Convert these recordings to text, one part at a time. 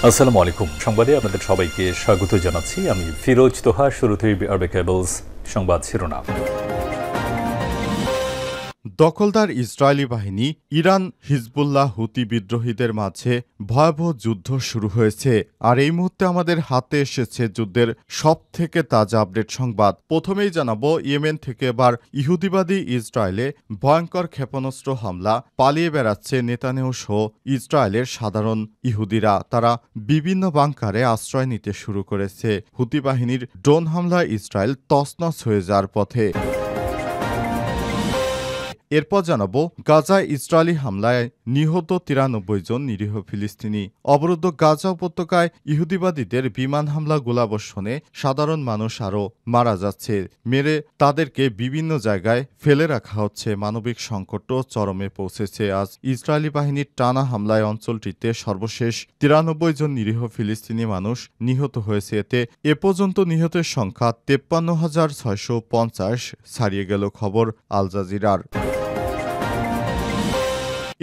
আসসালামু আলাইকুম। সংবাদে আপনাদের সবাইকে স্বাগত জানাচ্ছি। আমি ফিরোজ তোহা। শুরুতেই আরবে কেবলস সংবাদ শিরোনাম। দখলদার ইসরায়েলি বাহিনী ইরান হিজবুল্লাহ হুতি বিদ্রোহীদের মাঝে ভয়াবহ যুদ্ধ শুরু হয়েছে। আর এই মুহূর্তে আমাদের হাতে এসেছে যুদ্ধের সবথেকে তাজা আপডেট সংবাদ। প্রথমেই জানাবো, ইয়েমেন থেকে এবার ইহুদিবাদী ইসরায়েলে ভয়ঙ্কর ক্ষেপণাস্ত্র হামলা। পালিয়ে বেড়াচ্ছে নেতানিয়াহু সহ ইসরায়েলের সাধারণ ইহুদিরা। তারা বিভিন্ন বাংকারে আশ্রয় নিতে শুরু করেছে। হুতি বাহিনীর ড্রোন হামলায় ইসরায়েল তছনছ হয়ে যাওয়ার পথে। এরপর জানাবো, গাজায় ইসরায়েলি হামলায় নিহত 93 জন নিরীহ ফিলিস্তিনি। অবরুদ্ধ গাজা উপত্যকায় ইহুদিবাদীদের বিমান হামলা গোলাবর্ষণে সাধারণ মানুষ আরও মারা যাচ্ছে। মেরে তাদেরকে বিভিন্ন জায়গায় ফেলে রাখা হচ্ছে। মানবিক সংকটও চরমে পৌঁছেছে। আজ ইসরায়েলি বাহিনীর টানা হামলায় অঞ্চলটিতে সর্বশেষ 93 জন নিরীহ ফিলিস্তিনি মানুষ নিহত হয়েছে। এতে এ পর্যন্ত নিহতের সংখ্যা 53,650 ছাড়িয়ে গেল। খবর আল জাজিরার।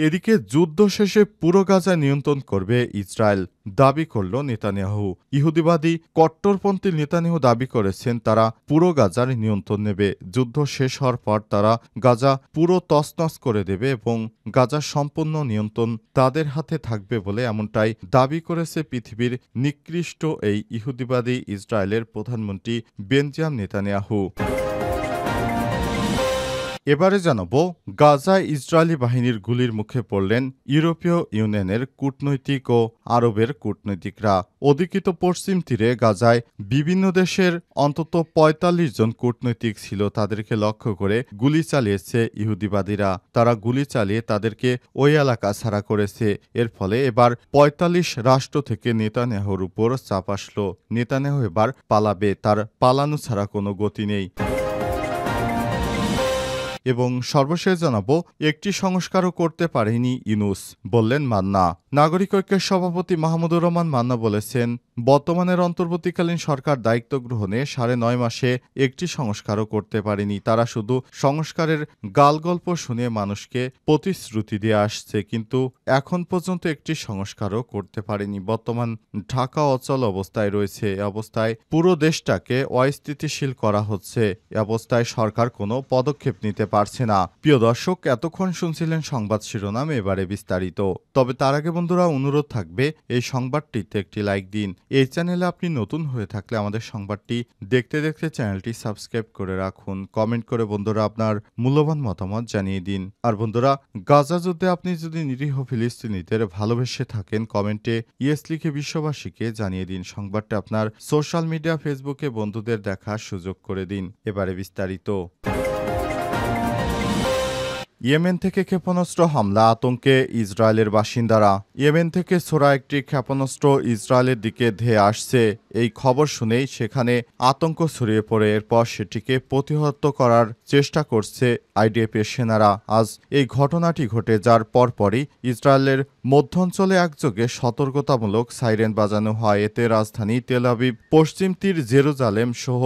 এদিকে যুদ্ধ শেষে পুরো গাজা নিয়ন্ত্রণ করবে ইসরায়েল, দাবি করল নেতানিয়াহু। ইহুদিবাদী কট্টরপন্থী নেতানিয়াহু দাবি করেছেন তারা পুরো গাজার নিয়ন্ত্রণ নেবে। যুদ্ধ শেষ হওয়ার পর তারা গাজা পুরো তছনছ করে দেবে এবং গাজার সম্পূর্ণ নিয়ন্ত্রণ তাদের হাতে থাকবে বলে এমনটাই দাবি করেছে পৃথিবীর নিকৃষ্ট এই ইহুদিবাদী ইসরায়েলের প্রধানমন্ত্রী বেঞ্জামিন নেতানিয়াহু। এবারে জানাবো, গাজায় ইসরায়েলি বাহিনীর গুলির মুখে পড়লেন ইউরোপীয় ইউনিয়নের কূটনৈতিক ও আরবের কূটনৈতিকরা। অধিকৃত পশ্চিম তীরে গাজায় বিভিন্ন দেশের অন্তত ৪৫ জন কূটনৈতিক ছিল। তাদেরকে লক্ষ্য করে গুলি চালিয়েছে ইহুদিবাদীরা। তারা গুলি চালিয়ে তাদেরকে ওই এলাকা ছাড়া করেছে। এর ফলে এবার ৪৫ রাষ্ট্র থেকে নেতানিয়াহুর উপর চাপ আসলো। নেতানিয়াহু এবার পালাবে, তার পালানো ছাড়া কোনো গতি নেই। এবং সর্বশেষ জানাবো, একটি সংস্কারও করতে পারেনি ইউনূস, বললেন মান্না। নাগরিক ঐক্যের সভাপতি মাহমুদুর রহমান মান্না বলেছেন, বর্তমানের অন্তর্বর্তীকালীন সরকার দায়িত্ব গ্রহণে ৯.৫ মাসে একটি সংস্কারও করতে পারেনি। তারা শুধু সংস্কারের গালগল্প শুনে মানুষকে প্রতিশ্রুতি দিয়ে আসছে, কিন্তু এখন পর্যন্ত একটি সংস্কারও করতে পারেনি। বর্তমান ঢাকা অচল অবস্থায় রয়েছে। এ অবস্থায় পুরো দেশটাকে অস্থিতিশীল করা হচ্ছে। এ অবস্থায় সরকার কোনো পদক্ষেপ নিতে পারছে না। প্রিয় দর্শক, এতক্ষণ শুনছিলেন সংবাদ শিরোনাম, এবারে বিস্তারিত। তবে তার আগে বন্ধুরা, অনুরোধ থাকবে এই সংবাদটিতে একটি লাইক দিন। এই চ্যানেলে আপনি নতুন হয়ে থাকলে আমাদের সংবাদটি দেখতে দেখতে চ্যানেলটি সাবস্ক্রাইব করে রাখুন। কমেন্ট করে বন্ধুরা আপনার মূল্যবান মতামত জানিয়ে দিন। আর বন্ধুরা, গাজা যুদ্ধে আপনি যদি নিরীহ ফিলিস্তিনিদের ভালোবেসে থাকেন, কমেন্টে ইয়েস লিখে বিশ্ববাসীকে জানিয়ে দিন। সংবাদটা আপনার সোশ্যাল মিডিয়া ফেসবুকে বন্ধুদের দেখার সুযোগ করে দিন। এবারে বিস্তারিত। ইয়েমেন থেকে ক্ষেপণাস্ত্র হামলা, আতঙ্কে ইসরায়েলের বাসিন্দারা। ইয়েমেন থেকে ছোড়া একটি ক্ষেপণাস্ত্র ইসরায়েলের দিকে ধেয়ে আসছে। এই খবর শুনেই সেখানে আতঙ্ক ছড়িয়ে পড়ে। এরপর সেটিকে প্রতিহত করার চেষ্টা করছে আইডিএফের সেনারা। আজ এই ঘটনাটি ঘটে যার পরপরই ইসরায়েলের মধ্যাঞ্চলে একযোগে সতর্কতামূলক সাইরেন বাজানো হয়। এতে রাজধানী তেল আবিব, পশ্চিম তীর জেরুজালেম সহ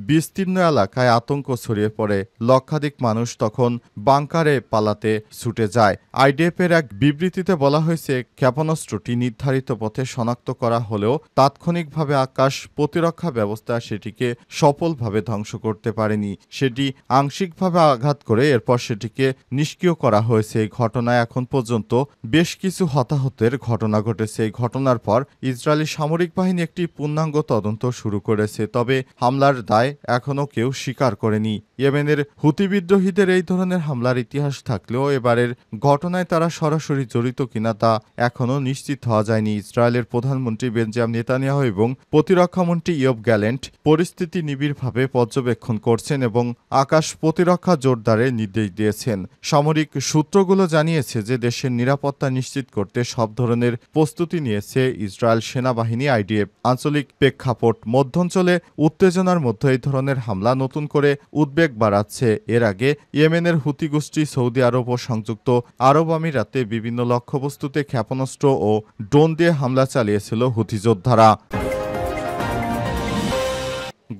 বিস্তীর্ণ এলাকায় আতঙ্ক ছড়িয়ে পড়ে। লক্ষাধিক মানুষ তখন বাংকারে পালাতে ছুটে যায়। আইডিএফের এক বিবৃতিতে বলা হয়েছে, ক্ষেপণাস্ত্রটি নির্ধারিত পথে শনাক্ত করা হলেও তাৎক্ষণিকভাবে আকাশ প্রতিরক্ষা ব্যবস্থা সেটিকে সফলভাবে ধ্বংস করতে পারেনি। সেটি আংশিকভাবে আঘাত করে এরপর সেটিকে নিষ্ক্রিয় করা হয়েছে। এই ঘটনায় এখন পর্যন্ত বেশ কিছু হতাহতের ঘটনা ঘটেছে। এই ঘটনার পর ইসরায়েলি সামরিক বাহিনী একটি পূর্ণাঙ্গ তদন্ত শুরু করেছে। তবে হামলার দায় এখনও কেউ স্বীকার করেনি। ইয়েমেনের হুতি বিদ্রোহীদের এই ধরনের হামলার ইতিহাস থাকলেও এবারের ঘটনায় তারা সরাসরি জড়িত কিনা তা এখনও নিশ্চিত হওয়া যায়নি। ইসরায়েলের প্রধানমন্ত্রী বেঞ্জামিন নেতানিয়াহু এবং প্রতিরক্ষামন্ত্রী ইয়োব গ্যালেন্ট পরিস্থিতি নিবিড়ভাবে পর্যবেক্ষণ করছেন এবং আকাশ প্রতিরক্ষা জোরদারের নির্দেশ দিয়েছেন। সামরিক সূত্রগুলো জানিয়েছে যে দেশের নিরাপত্তা নিশ্চিত করতে সব ধরনের প্রস্তুতি নিয়েছে ইসরায়েল সেনাবাহিনী, আইডিএফ। আঞ্চলিক প্রেক্ষাপট, মধ্যাঞ্চলে উত্তেজনার মধ্যে এই ধরনের হামলা নতুন করে উদ্বেগ বাড়াচ্ছে। এর আগে ইয়েমেনের হুতি গোষ্ঠী সৌদি আরব ও সংযুক্ত আরব আমিরাতে বিভিন্ন লক্ষ্যবস্তুতে ক্ষেপণাস্ত্র ও ড্রোন দিয়ে হামলা চালিয়েছিল হুতি যোদ্ধারা।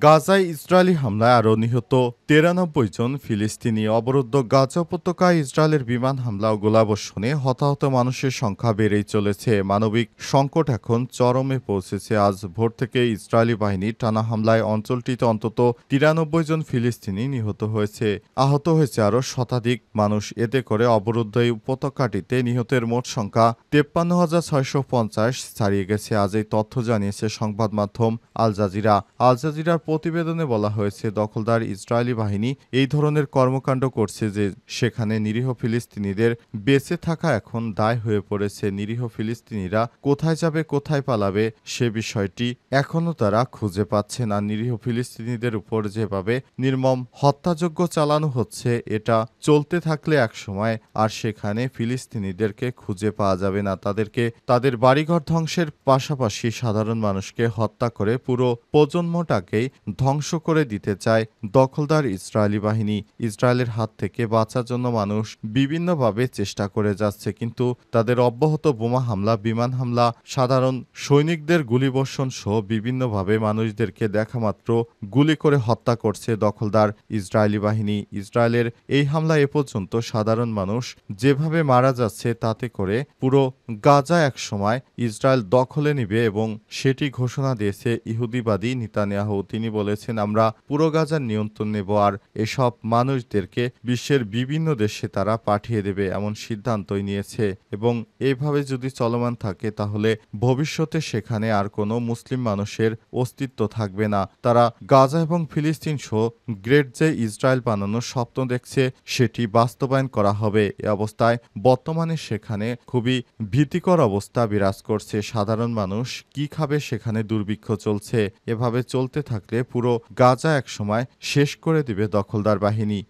গাজায় ইসরায়েলি হামলায় আরও নিহত 93 জন ফিলিস্তিনি অবরুদ্ধ গাজা উপত্যকায় ইসরায়েলের বিমান হামলা ও গোলাবর্ষণে হতাহত মানুষের সংখ্যা বেড়েই চলেছে। মানবিক সংকট এখন চরমে পৌঁছেছে। আজ ভোর থেকে ইসরায়েলি বাহিনীর টানা হামলায় অঞ্চলটিতে অন্তত 93 জন ফিলিস্তিনি নিহত হয়েছে। আহত হয়েছে আরও শতাধিক মানুষ। এতে করে অবরুদ্ধ এই উপত্যকাটিতে নিহতের মোট সংখ্যা 53,650 ছাড়িয়ে গেছে। আজ এই তথ্য জানিয়েছে সংবাদ মাধ্যম আল জাজিরা। আল জাজিরার প্রতিবেদনে বলা হয়েছে, দখলদার ইসরায়েলি বাহিনী এই ধরনের কর্মকাণ্ড করছে যে সেখানে নিরীহ ফিলিস্তিনিদের বেঁচে থাকা এখন দায় হয়ে পড়েছে। নিরীহ ফিলিস্তিনিরা কোথায় যাবে, কোথায় পালাবে সে বিষয়টি এখনও তারা খুঁজে পাচ্ছে না। নিরীহ ফিলিস্তিনিদের উপর যেভাবে নির্মম হত্যাযজ্ঞ চালানো হচ্ছে, এটা চলতে থাকলে একসময় আর সেখানে ফিলিস্তিনিদেরকে খুঁজে পাওয়া যাবে না। তাদেরকে তাদের বাড়িঘর ধ্বংসের পাশাপাশি সাধারণ মানুষকে হত্যা করে পুরো প্রজন্মটাকেই ধ্বংস করে দিতে চায় দখলদার ইসরায়েলি বাহিনী। ইসরায়েলের হাত থেকে বাঁচার জন্য মানুষ বিভিন্নভাবে চেষ্টা করে যাচ্ছে, কিন্তু তাদের অব্যাহত বোমা হামলা, বিমান হামলা, সাধারণ সৈনিকদের গুলিবর্ষণ সহ বিভিন্নভাবে মানুষদেরকে দেখামাত্র গুলি করে হত্যা করছে দখলদার ইসরায়েলি বাহিনী। ইসরায়েলের এই হামলা এ পর্যন্ত সাধারণ মানুষ যেভাবে মারা যাচ্ছে, তাতে করে পুরো গাজা একসময় ইসরায়েল দখলে নেবে এবং সেটি ঘোষণা দিয়েছে ইহুদিবাদী নেতানিয়াহু। তিনি বলেছেন, আমরা পুরো গাজার নিয়ন্ত্রণ নেব আর এসব মানুষদেরকে বিশ্বের বিভিন্ন দেশে তারা পাঠিয়ে দেবে, এমন সিদ্ধান্তই নিয়েছে। এবং এইভাবে যদি চলমান থাকে তাহলে ভবিষ্যতে সেখানে আর কোনো মুসলিম মানুষের অস্তিত্ব থাকবে না। তারা গাজা এবং ফিলিস্তিন সহ গ্রেট যে ইসরায়েল বানানোর স্বপ্ন দেখছে, সেটি বাস্তবায়ন করা হবে। এ অবস্থায় বর্তমানে সেখানে খুবই ভীতিকর অবস্থা বিরাজ করছে। সাধারণ মানুষ কি খাবে, সেখানে দুর্ভিক্ষ চলছে। এভাবে চলতে থাকলে পুরো গাজা একসময় শেষ করে দিবে দখলদার বাহিনী।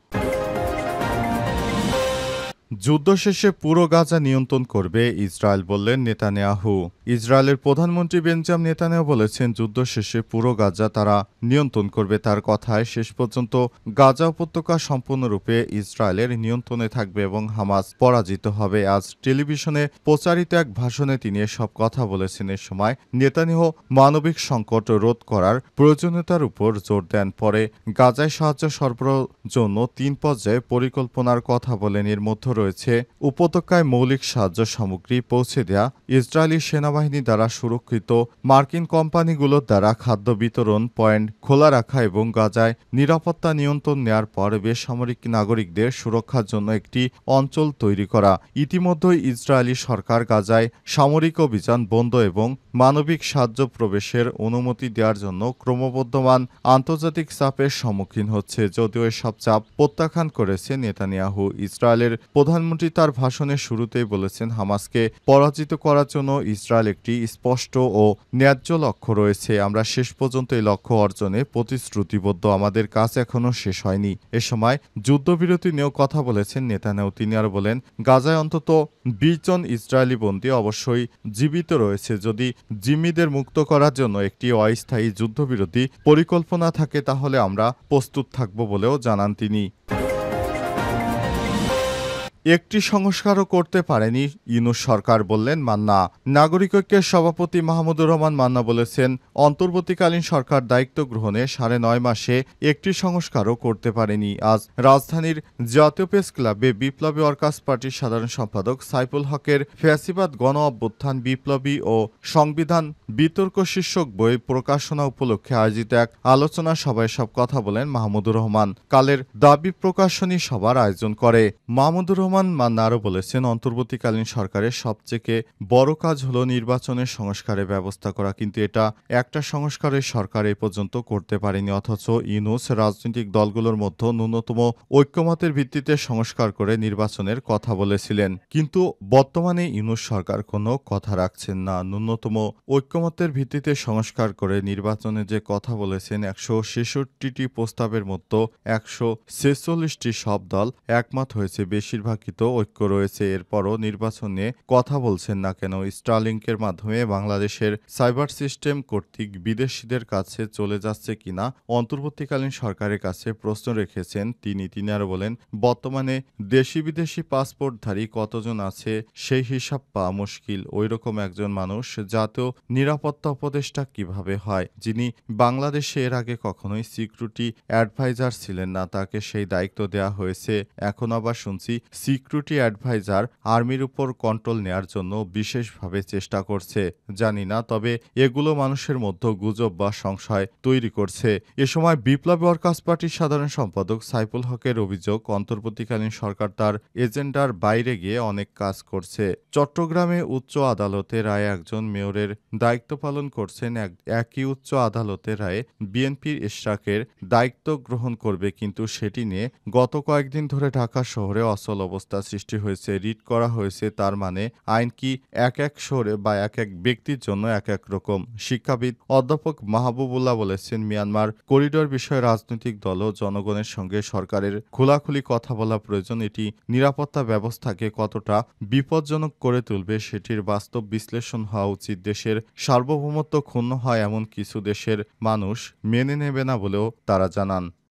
যুদ্ধ শেষে পুরো গাজা নিয়ন্ত্রণ করবে ইসরায়েল, বললেন নেতানিয়াহু। ইসরায়েলের প্রধানমন্ত্রী বেঞ্জামিন নেতানিয়াহু বলেছেন, যুদ্ধ শেষে পুরো গাজা তারা নিয়ন্ত্রণ করবে। তার কথায়, শেষ পর্যন্ত গাজা উপত্যকা সম্পূর্ণরূপে ইসরায়েলের নিয়ন্ত্রণে থাকবে এবং হামাস পরাজিত হবে। আজ টেলিভিশনে প্রচারিত এক ভাষণে তিনি এসব কথা বলেছেন। এ সময় নেতানিয়াহু মানবিক সংকট রোধ করার প্রয়োজনীয়তার উপর জোর দেন। পরে গাজায় সাহায্য সরবরাহের জন্য 3 পর্যায়ে পরিকল্পনার কথা বলেন। এর মধ্যে রয়েছে উপত্যকায় মৌলিক সাহায্য সামগ্রী পৌঁছে দেয়া, ইসরায়েলি সেনাবাহিনী দ্বারা সুরক্ষিত মার্কিন কোম্পানিগুলোর দ্বারা খাদ্য বিতরণ পয়েন্ট খোলা রাখা এবং গাজায় নিরাপত্তা নিয়ন্ত্রণ নেয়ার পর বেসামরিক নাগরিকদের সুরক্ষার জন্য একটি অঞ্চল তৈরি করা। ইতিমধ্যেই ইসরায়েলি সরকার গাজায় সামরিক অভিযান বন্ধ এবং মানবিক সাহায্য প্রবেশের অনুমতি দেওয়ার জন্য ক্রমবর্ধমান আন্তর্জাতিক চাপের সম্মুখীন হচ্ছে। যদিও এসব চাপ প্রত্যাখ্যান করেছে নেতানিয়াহু। ইসরায়েলের প্রধানমন্ত্রী তার ভাষণের শুরুতেই বলেছেন, হামাসকে পরাজিত করার জন্য ইসরায়েল একটি স্পষ্ট ও ন্যায্য লক্ষ্য রয়েছে। আমরা শেষ পর্যন্ত এই লক্ষ্য অর্জনে প্রতিশ্রুতিবদ্ধ। আমাদের কাজ এখনও শেষ হয়নি। এ সময় যুদ্ধবিরতি নিয়েও কথা বলেছেন নেতানিয়াহু। তিনি আরও বলেন, গাজায় অন্তত 20 জন ইসরায়েলি বন্দী অবশ্যই জীবিত রয়েছে। যদি জিম্মিদের মুক্ত করার জন্য একটি অস্থায়ী যুদ্ধবিরতি পরিকল্পনা থাকে তাহলে আমরা প্রস্তুত থাকব বলেও জানান তিনি। একটি সংস্কারও করতে পারেনি ইউনূস সরকার, বললেন মান্না। নাগরিক ঐক্যের সভাপতি মাহমুদুর রহমান মান্না বলেছেন, অন্তর্বর্তীকালীন সরকার দায়িত্ব গ্রহণে 9.5 মাসে একটি সংস্কারও করতে পারেনি। আজ রাজধানীর জাতীয় প্রেস ক্লাবে বিপ্লবী ওয়ার্কার্স পার্টির সাধারণ সম্পাদক সাইফুল হকের ফ্যাসিবাদ গণ অভ্যুত্থান, বিপ্লবী ও সংবিধান বিতর্ক শীর্ষক বই প্রকাশনা উপলক্ষে আয়োজিত এক আলোচনা সভায় সব কথা বলেন মাহমুদুর রহমান। কালের দাবি প্রকাশনী সভার আয়োজন করে। মাহমুদুর রহমান মান্না আরও বলেছেন, অন্তর্বর্তীকালীন সরকারের সবচেয়ে বড় কাজ হলো নির্বাচনের সংস্কারের ব্যবস্থা করা, কিন্তু এটা একটা সংস্কারের সরকার এ পর্যন্ত করতে পারেনি। অথচ ইউনূস রাজনৈতিক দলগুলোর মধ্যে ন্যূনতম ঐক্যমতের ভিত্তিতে সংস্কার করে নির্বাচনের কথা বলেছিলেন, কিন্তু বর্তমানে ইউনূস সরকার কোনো কথা রাখছেন না। ন্যূনতম ঐক্যমতের ভিত্তিতে সংস্কার করে নির্বাচনে যে কথা বলেছেন, 166টি প্রস্তাবের মধ্যে 146টি সব দল একমত হয়েছে। বেশিরভাগ তথাকথিত ঐক্য রয়েছে। এরপরও নির্বাচন নিয়ে কথা বলছেন না কেন? স্টারলিংকের মাধ্যমে বাংলাদেশের সাইবার সিস্টেম কর্তৃক বিদেশিদের কাছে চলে যাচ্ছে কিনা অন্তর্বর্তীকালীন সরকারের কাছে প্রশ্ন রেখেছেন তিনি। তিনি আরও বলেন, বর্তমানে দেশি বিদেশি পাসপোর্টধারী কতজন আছে সেই হিসাব পাওয়া মুশকিল। ওইরকম একজন মানুষ জাতীয় নিরাপত্তা উপদেষ্টা কিভাবে হয়, যিনি বাংলাদেশে এর আগে কখনোই সিকিউরিটি অ্যাডভাইজার ছিলেন না, তাকে সেই দায়িত্ব দেওয়া হয়েছে। এখন আবার শুনছি সিকিউরিটি অ্যাডভাইজার আর্মির উপর কন্ট্রোল নেয়ার জন্য বিশেষভাবে চেষ্টা করছে। জানি না, তবে এগুলো মানুষের মধ্যে গুজব বা সংশয় তৈরি করছে। এ সময় বিপ্লবী ওয়ার্কার্স পার্টির সাধারণ সম্পাদক সাইফুল হকের অভিযোগ, অন্তর্বর্তীকালীন সরকার তার এজেন্ডার বাইরে গিয়ে অনেক কাজ করছে। চট্টগ্রামে উচ্চ আদালতের রায়ে একজন মেয়রের দায়িত্ব পালন করছেন। একই উচ্চ আদালতের রায়ে বিএনপির ইশরাকের দায়িত্ব গ্রহণ করবে, কিন্তু সেটি নিয়ে গত কয়েকদিন ধরে ঢাকা শহরে অচল অবস্থা সৃষ্টি হয়েছে। রিট করা হয়েছে, তার মানে আইন কি এক এক শহরে বা এক এক ব্যক্তির জন্য এক এক রকম? শিক্ষাবিদ অধ্যাপক মাহবুবুল্লাহ বলেছেন, মিয়ানমার করিডোর বিষয়ে রাজনৈতিক দল ও জনগণের সঙ্গে সরকারের খোলাখুলি কথা বলা প্রয়োজন। এটি নিরাপত্তা ব্যবস্থাকে কতটা বিপজ্জনক করে তুলবে সেটির বাস্তব বিশ্লেষণ হওয়া উচিত। দেশের সার্বভৌমত্ব ক্ষুণ্ণ হয় এমন কিছু দেশের মানুষ মেনে নেবে না বলেও তারা জানান।